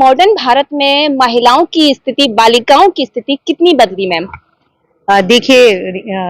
Modern Bharat में महिलाओं की स्थिति, बालिकाओं की स्थिति कितनी बदली मैम? देखिए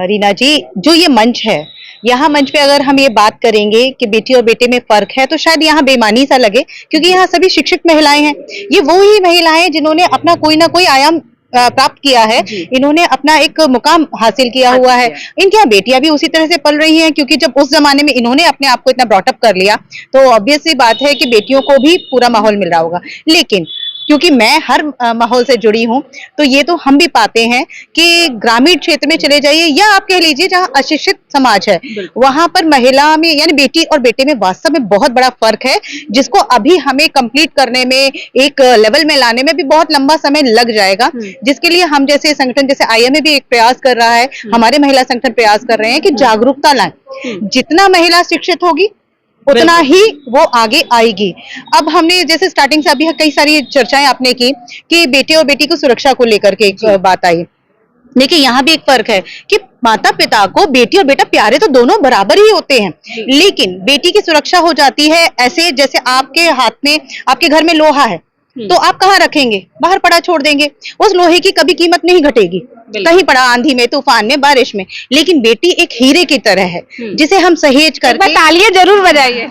रीना जी, जो ये मंच है, यहाँ मंच पे अगर हम ये बात करेंगे कि बेटी और बेटे में फर्क है तो शायद यहाँ बेईमानी सा लगे, क्योंकि यहाँ सभी शिक्षित महिलाएं हैं। ये वो ही महिलाएं जिन्होंने अपना कोई ना कोई आयाम प्राप्त किया है, इन्होंने अपना एक मुकाम हासिल किया हुआ है। इनकी यहाँ बेटियां भी उसी तरह से पल रही हैं, क्योंकि जब उस जमाने में इन्होंने अपने आप को इतना ब्रॉटअप कर लिया तो ऑब्वियस सी बात है कि बेटियों को भी पूरा माहौल मिल रहा होगा। लेकिन क्योंकि मैं हर माहौल से जुड़ी हूँ, तो ये तो हम भी पाते हैं कि ग्रामीण क्षेत्र में चले जाइए या आप कह लीजिए जहाँ अशिक्षित समाज है, वहां पर महिला में यानी बेटी और बेटे में वास्तव में बहुत बड़ा फर्क है, जिसको अभी हमें कंप्लीट करने में, एक लेवल में लाने में भी बहुत लंबा समय लग जाएगा। जिसके लिए हम जैसे संगठन, जैसे आईएमए भी एक प्रयास कर रहा है, हमारे महिला संगठन प्रयास कर रहे हैं कि जागरूकता लाएं। जितना महिला शिक्षित होगी उतना ही वो आगे आएगी। अब हमने जैसे स्टार्टिंग से अभी कई सारी चर्चाएं आपने की कि बेटे और बेटी को सुरक्षा को लेकर के एक बात आई। देखिए यहाँ भी एक फर्क है कि माता पिता को बेटी और बेटा प्यारे तो दोनों बराबर ही होते हैं, लेकिन बेटी की सुरक्षा हो जाती है ऐसे जैसे आपके हाथ में, आपके घर में लोहा है तो आप कहाँ रखेंगे? बाहर पड़ा छोड़ देंगे। उस लोहे की कभी कीमत नहीं घटेगी, कहीं पड़ा आंधी में, तूफान में, बारिश में। लेकिन बेटी एक हीरे की तरह है जिसे हम सहेज करके, तालियां जरूर बजाइए।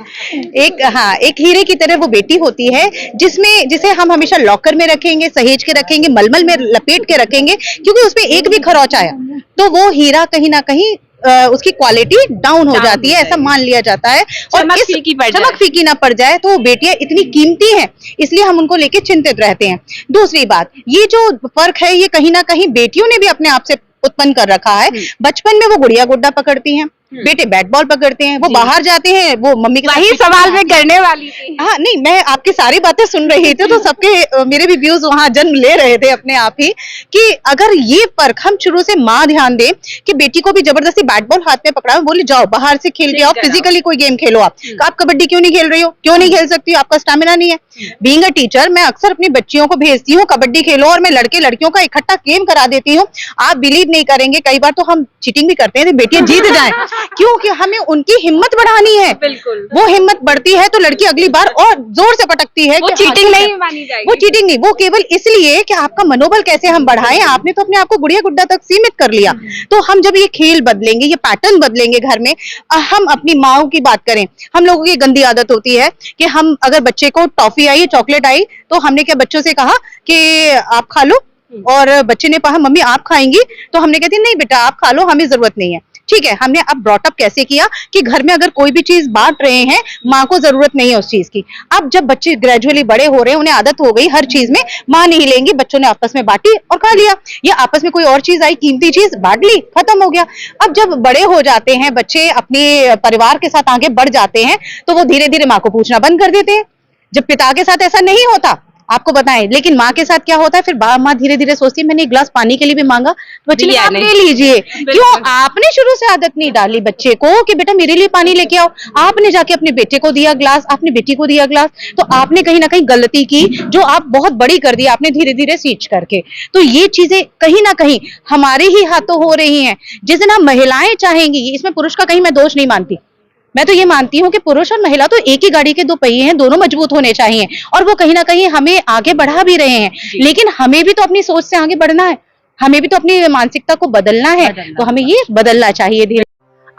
एक हीरे की तरह वो बेटी होती है जिसे हम हमेशा लॉकर में रखेंगे, सहेज के रखेंगे, मलमल में लपेट के रखेंगे, क्योंकि उसमें एक भी खरोच आया तो वो हीरा कहीं ना कहीं उसकी क्वालिटी डाउन हो जाती है, ऐसा मान लिया जाता है। और चमक फीकी ना पड़ जाए, तो बेटियां इतनी कीमती हैं, इसलिए हम उनको लेके चिंतित रहते हैं। दूसरी बात, ये जो फर्क है ये कहीं ना कहीं बेटियों ने भी अपने आप से उत्पन्न कर रखा है। बचपन में वो गुड़िया गुड्डा पकड़ती हैं, बेटे बैट बॉल पकड़ते हैं, वो बाहर जाते हैं, वो मम्मी के साथ। वही सवाल मैं करने वाली थी। हाँ नहीं, मैं आपकी सारी बातें सुन रही थी तो सबके मेरे भी व्यूज वहां जन्म ले रहे थे अपने आप ही, कि अगर ये फर्क हम शुरू से माँ ध्यान दे कि बेटी को भी जबरदस्ती बैट बॉल हाथ में पकड़ाओ, बोले जाओ बाहर से खेल के आओ, फिजिकली कोई गेम खेलो। आप कबड्डी क्यों नहीं खेल रही हो? क्यों नहीं खेल सकती हो? आपका स्टेमिना नहीं है? बीइंग अ टीचर मैं अक्सर अपनी बच्चियों को भेजती हूँ कबड्डी खेलो, और मैं लड़के लड़कियों का इकट्ठा गेम करा देती हूँ। आप बिलीव नहीं करेंगे, कई बार तो हम चीटिंग भी करते हैं बेटियां जीत जाएं, क्योंकि हमें उनकी हिम्मत बढ़ानी है। बिल्कुल। वो हिम्मत बढ़ती है तो लड़की अगली बार और जोर से पटकती है। वो चीटिंग नहीं मानी जाएगी। वो चीटिंग नहीं, वो केवल इसलिए कि आपका मनोबल कैसे हम बढ़ाएं। आपने तो अपने आप को गुड़िया गुड्डा तक सीमित कर लिया। तो हम जब ये खेल बदलेंगे, ये पैटर्न बदलेंगे घर में, हम अपनी माओ की बात करें, हम लोगों की गंदी आदत होती है कि हम अगर बच्चे को टॉफी आई, चॉकलेट आई, तो हमने क्या बच्चों से कहा कि आप खा लो, और बच्चे ने कहा मम्मी आप खाएंगी, तो हमने कहती नहीं बेटा आप खा लो, हमें जरूरत नहीं है। ठीक है, हमने अब ब्रॉटअप कैसे किया कि घर में अगर कोई भी चीज बांट रहे हैं, माँ को जरूरत नहीं है उस चीज की। अब जब बच्चे ग्रेजुअली बड़े हो रहे हैं, उन्हें आदत हो गई हर चीज में माँ नहीं लेंगी, बच्चों ने आपस में बांटी और खा लिया, या आपस में कोई और चीज आई, कीमती चीज बांट ली, खत्म हो गया। अब जब बड़े हो जाते हैं बच्चे, अपने परिवार के साथ आगे बढ़ जाते हैं, तो वो धीरे धीरे माँ को पूछना बंद कर देते हैं। जब पिता के साथ ऐसा नहीं होता, आपको बताएं, लेकिन माँ के साथ क्या होता है, फिर माँ धीरे धीरे सोचती है मैंने एक गिलास पानी के लिए भी मांगा, बच्चे ने आप ले लीजिए। क्यों? आपने शुरू से आदत नहीं डाली बच्चे को कि बेटा मेरे लिए पानी लेके आओ। आपने जाके अपने बेटे को दिया ग्लास, आपने बेटी को दिया ग्लास, तो आपने कहीं ना कहीं गलती की जो आप बहुत बड़ी कर दी आपने धीरे धीरे सींच करके। तो ये चीजें कहीं ना कहीं हमारे ही हाथों हो रही हैं। जिस दिन हम महिलाएं चाहेंगी, इसमें पुरुष का कहीं मैं दोष नहीं मानती, मैं तो ये मानती हूँ कि पुरुष और महिला तो एक ही गाड़ी के दो पहिए हैं, दोनों मजबूत होने चाहिए, और वो कहीं ना कहीं हमें आगे बढ़ा भी रहे हैं। लेकिन हमें भी तो अपनी सोच से आगे बढ़ना है, हमें भी तो अपनी मानसिकता को बदलना है, तो हमें ये बदलना चाहिए धीरे।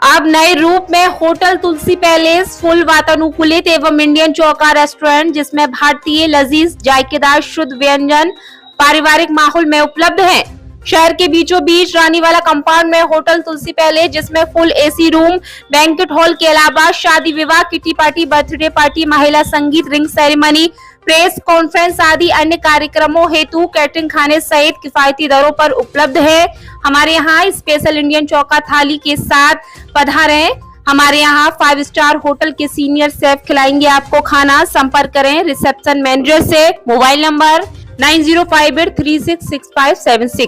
अब नए रूप में होटल तुलसी पैलेस फुल वातानुकूलित एवं इंडियन चौका रेस्टोरेंट, जिसमें भारतीय लजीज जायकेदार शुद्ध व्यंजन पारिवारिक माहौल में उपलब्ध है। शहर के बीचों बीच रानीवाला कंपाउंड में होटल तुलसी पैलेस, जिसमें full AC room, banquet hall के अलावा शादी विवाह, किटी पार्टी, बर्थडे पार्टी, महिला संगीत, रिंग सेरेमनी, प्रेस कॉन्फ्रेंस आदि अन्य कार्यक्रमों हेतु कैटरिंग खाने सहित किफायती दरों पर उपलब्ध है। हमारे यहाँ स्पेशल इंडियन चौका थाली के साथ पधारें। हमारे यहाँ 5 स्टार होटल के सीनियर शेफ खिलाएंगे आपको खाना। संपर्क करें रिसेप्शन मैनेजर से। Mobile number 9058366576।